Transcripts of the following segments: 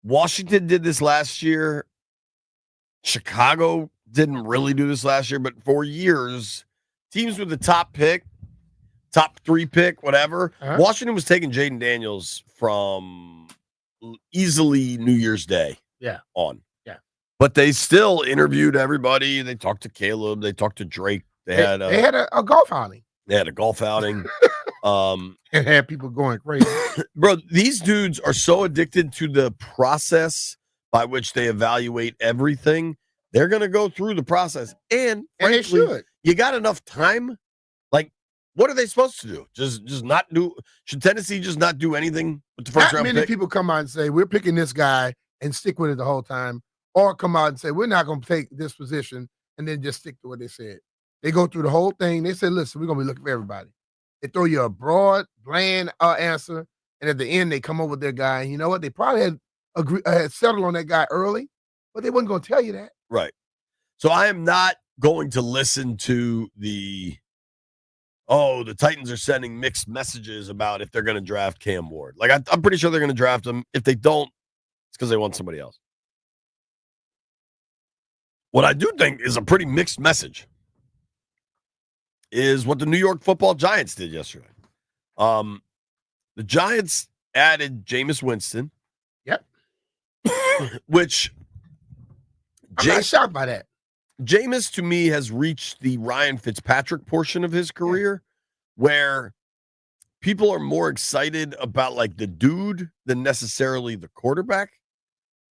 Washington did this last year. Chicago didn't really do this last year, but for years, teams with the top pick, top 3 pick, whatever, Washington was taking Jaden Daniels from easily New Year's Day on. Yeah. But they still interviewed everybody. They talked to Caleb. They talked to Drake. They had a golf outing. They had a golf outing. And had people going crazy. Bro, these dudes are so addicted to the process by which they evaluate everything. They're going to go through the process. And frankly, you got enough time. Like, what are they supposed to do? Just not do? Should Tennessee just not do anything with the first round pick? Many people come out and say, we're picking this guy and stick with it the whole time. Or come out and say, we're not going to take this position and then just stick to what they said. They go through the whole thing. They say, listen, we're going to be looking for everybody. They throw you a broad, bland answer. And at the end, they come up with their guy. And you know what? They probably had settled on that guy early, but they wasn't going to tell you that. Right. So I am not going to listen to the Titans are sending mixed messages about if they're going to draft Cam Ward. Like, I'm pretty sure they're going to draft him. If they don't, it's because they want somebody else. What I do think is a pretty mixed message is what the New York Football Giants did yesterday. The Giants added Jameis Winston. Yep. Which I'm not shocked by that. Jameis, to me, has reached the Ryan Fitzpatrick portion of his career where people are more excited about, like, the dude than necessarily the quarterback.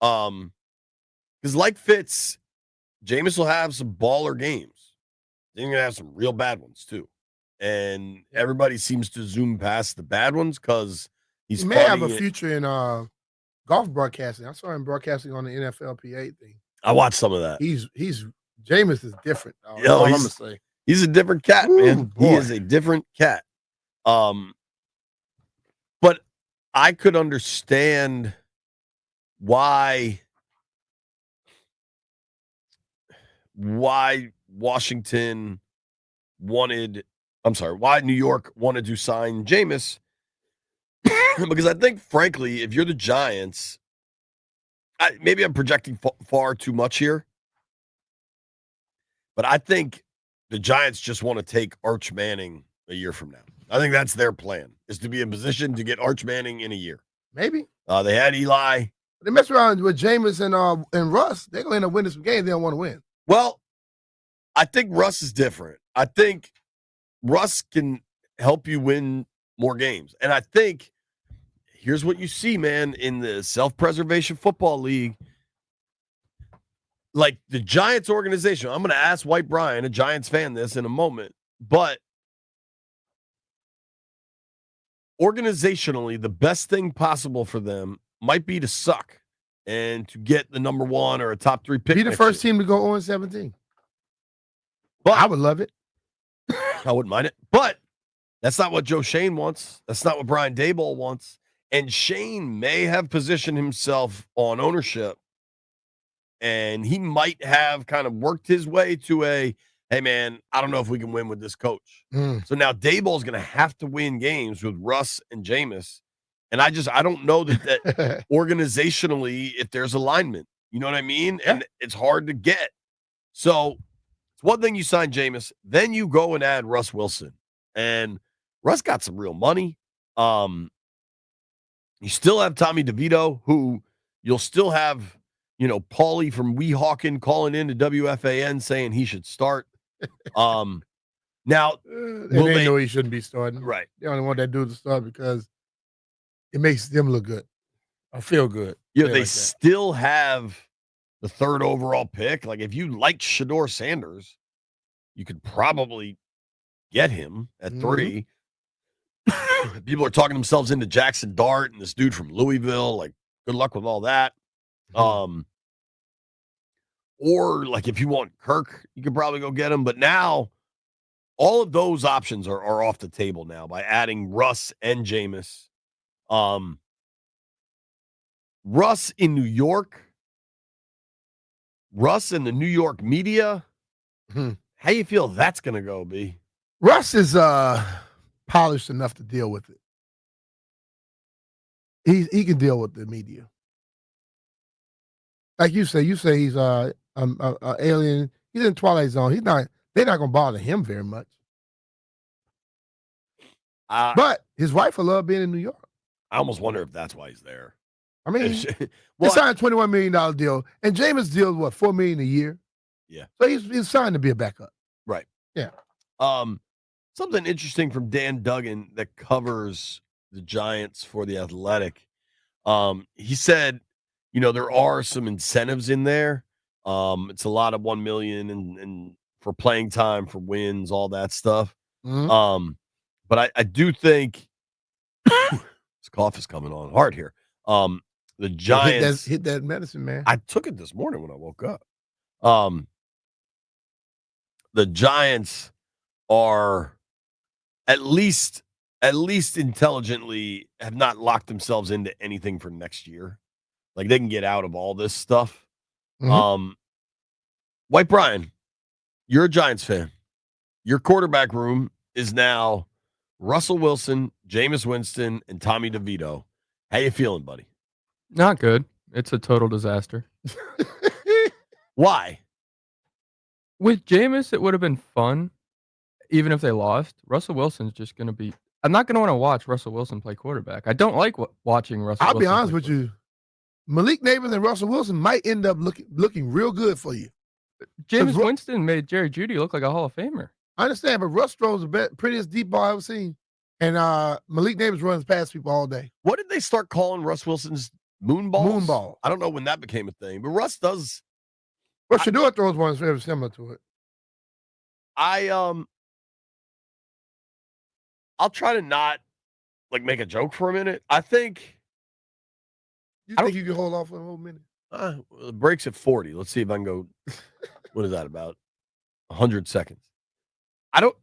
Because like Fitz, Jameis will have some baller games. Then you're going to have some real bad ones, too. And everybody seems to zoom past the bad ones because he may have a future in golf broadcasting. I saw him broadcasting on the NFLPA thing. I watched some of that. Jameis is different. That's all I'm going to say. He's a different cat, man. Boy. He is a different cat. But I could understand why why New York wanted to sign Jameis. Because I think, frankly, if you're the Giants, maybe I'm projecting far too much here, but I think the Giants just want to take Arch Manning a year from now. I think that's their plan, is to be in position to get Arch Manning in a year. Maybe. They had Eli. They mess around with Jameis and Russ. They're going to end up winning some games they don't want to win. Well, I think Russ is different. I think Russ can help you win more games. And I think here's what you see, man, in the Self-Preservation Football League. Like the Giants organization, I'm going to ask White Brian, a Giants fan, this in a moment, but organizationally, the best thing possible for them might be to suck and to get the number 1 or a top 3 pick. Be the first team to go 0-17. But I would love it. I wouldn't mind it. But that's not what Joe Shane wants. That's not what Brian Daboll wants. And Shane may have positioned himself on ownership, and he might have kind of worked his way to a, hey, man, I don't know if we can win with this coach. So now Daboll's going to have to win games with Russ and Jameis. And I don't know that organizationally, if there's alignment, you know what I mean? And it's hard to get. So it's one thing you sign Jameis, then you go and add Russ Wilson. And Russ got some real money. You still have Tommy DeVito, who you'll still have, Paulie from Weehawken calling in to WFAN saying he should start. Now, they know he shouldn't be starting. Right. They only want that dude to start because it makes them look good or feel good. Yeah, they still have the 3rd overall pick. Like, if you liked Shedeur Sanders, you could probably get him at 3. People are talking themselves into Jackson Dart and this dude from Louisville. Like, good luck with all that. Or, like, if you want Kirk, you could probably go get him. But now, all of those options are off the table now by adding Russ and Jameis. Russ in New York, Russ and the New York media. How you feel that's going to go, B? Russ is polished enough to deal with it. He can deal with the media. Like you say he's a alien. He's in Twilight Zone. They're not gonna bother him very much. But his wife will love being in New York. I almost wonder if that's why he's there. I mean, he signed a $21 million deal, and Jameis deal what, $4 million a year. Yeah. So he's signed to be a backup. Right. Yeah. Something interesting from Dan Duggan that covers the Giants for The Athletic. He said, there are some incentives in there. It's a lot of $1 million and for playing time, for wins, all that stuff. Mm-hmm. But I do think this cough is coming on hard here. The Giants hit that medicine, man. I took it this morning when I woke up. The Giants are at least intelligently have not locked themselves into anything for next year. Like they can get out of all this stuff. Mm-hmm. White Brian, you're a Giants fan. Your quarterback room is now Russell Wilson, Jameis Winston, and Tommy DeVito. How you feeling, buddy? Not good. It's a total disaster. Why? With Jameis, it would have been fun, even if they lost. Russell Wilson's just going to be. I'm not going to want to watch Russell Wilson play quarterback. I don't like watching Russell Wilson. I'll be honest with you. Malik Neighbors and Russell Wilson might end up looking real good for you. Jameis Winston made Jerry Jeudy look like a Hall of Famer. I understand, but Russ throws the prettiest deep ball I've ever seen. And Malik Neighbors runs past people all day. What did they start calling Russ Wilson's moon balls? Moonball. I don't know when that became a thing, but Russ does. Well, Shador throws one that's very similar to it. I'll try to not make a joke for a minute. I think. You think you can hold off for a whole minute? The break's at 40. Let's see if I can go. What is that about? 100 seconds.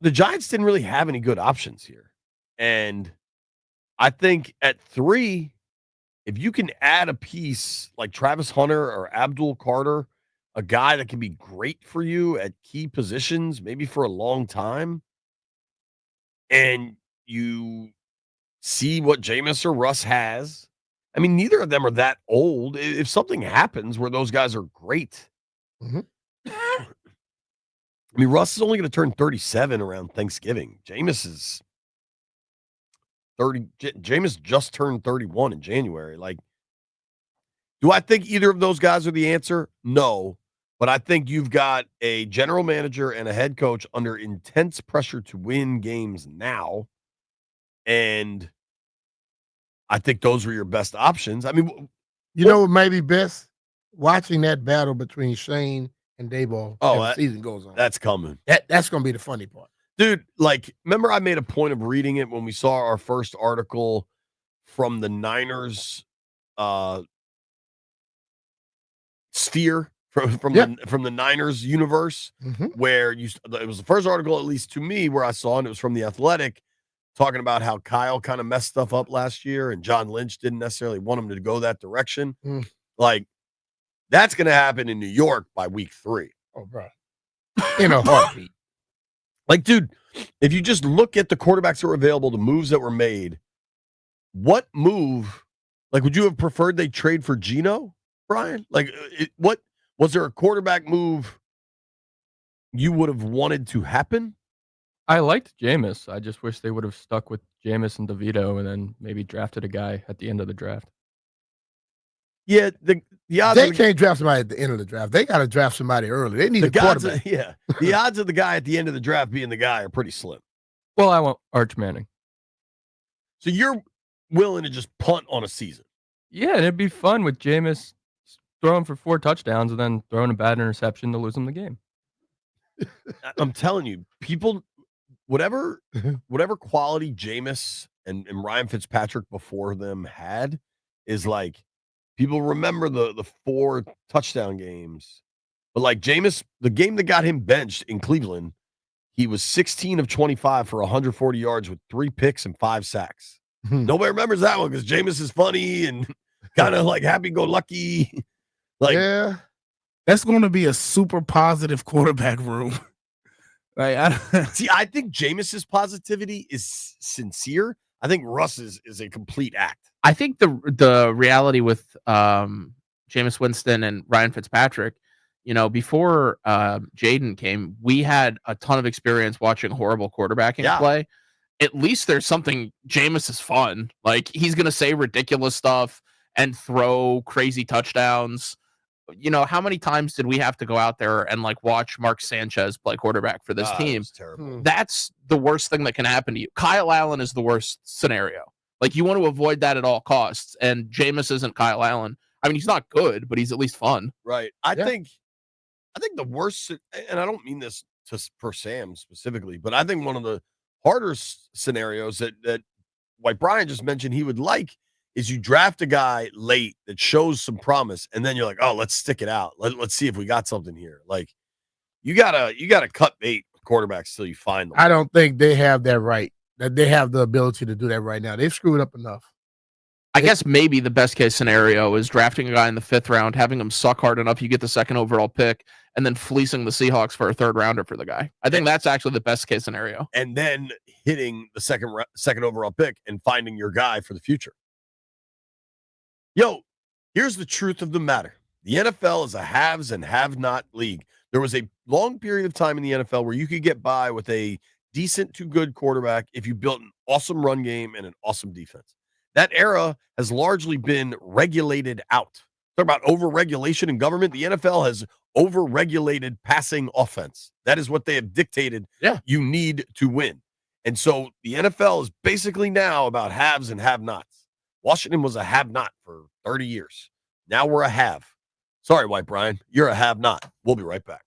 The Giants didn't really have any good options here. And I think at 3, if you can add a piece like Travis Hunter or Abdul Carter, a guy that can be great for you at key positions, maybe for a long time, and you see what Jameis or Russ has. I mean, neither of them are that old. If something happens where those guys are great, mm-hmm. I mean, Russ is only going to turn 37 around Thanksgiving. Jameis is 30. Jameis just turned 31 in January. Do I think either of those guys are the answer? No. But I think you've got a general manager and a head coach under intense pressure to win games now. And I think those were your best options. I mean, you know what might be best? Watching that battle between Shane and Daboll as the season goes on. That's coming. That's going to be the funny part. Dude, remember I made a point of reading it when we saw our first article from the Niners sphere, from the Niners universe, mm-hmm. where it was the first article, at least to me, where I saw, and it was from The Athletic, talking about how Kyle kind of messed stuff up last year, and John Lynch didn't necessarily want him to go that direction. That's going to happen in New York by week 3. Oh, bro. In a heartbeat. Dude, if you just look at the quarterbacks that were available, the moves that were made, what move, would you have preferred they trade for Geno, Brian? What was there a quarterback move you would have wanted to happen? I liked Jameis. I just wish they would have stuck with Jameis and DeVito and then maybe drafted a guy at the end of the draft. Yeah, the odds they can't draft somebody at the end of the draft. They got to draft somebody early. They need a quarterback. The odds of the guy at the end of the draft being the guy are pretty slim. Well, I want Arch Manning. So you're willing to just punt on a season? Yeah, and it'd be fun with Jameis throwing for 4 touchdowns and then throwing a bad interception to lose them the game. I'm telling you, people, whatever quality Jameis and Ryan Fitzpatrick before them had is people remember the 4 touchdown games. But Jameis, the game that got him benched in Cleveland, he was 16 of 25 for 140 yards with 3 picks and 5 sacks. Nobody remembers that one because Jameis is funny and kind of happy-go-lucky. Yeah. That's going to be a super positive quarterback room. See, I think Jameis's positivity is sincere. I think Russ is a complete act. I think the reality with Shane Jameis Winston and Ryan Fitzpatrick, before Jaden came, we had a ton of experience watching horrible quarterbacking play. At least there's something. Jameis is fun. Like, he's going to say ridiculous stuff and throw crazy touchdowns. How many times did we have to go out there and watch Mark Sanchez play quarterback for this team? Terrible. That's the worst thing that can happen to you. Kyle Allen is the worst scenario. You want to avoid that at all costs. And Jameis isn't Kyle Allen. I mean, he's not good, but he's at least fun. Right. I think the worst, and I don't mean this for Sam specifically, but I think one of the harder scenarios that like Brian just mentioned he would like is you draft a guy late that shows some promise, and then you're like, oh, let's stick it out. Let's see if we got something here. You gotta cut bait with quarterbacks till you find them. I don't think they have that right. That they have the ability to do that right now. They've screwed up enough. I guess maybe the best case scenario is drafting a guy in the 5th round, having him suck hard enough you get the 2nd overall pick, and then fleecing the Seahawks for a 3rd rounder for the guy. I think that's actually the best case scenario. And then hitting the second overall pick and finding your guy for the future. Yo, here's the truth of the matter. The NFL is a haves and have-not league. There was a long period of time in the NFL where you could get by with a decent to good quarterback if you built an awesome run game and an awesome defense. That era has largely been regulated out. Talk about over-regulation in government. The NFL has over-regulated passing offense. That is what they have dictated you need to win. And so the NFL is basically now about haves and have-nots. Washington was a have-not for 30 years. Now we're a have. Sorry, White Brian. You're a have-not. We'll be right back.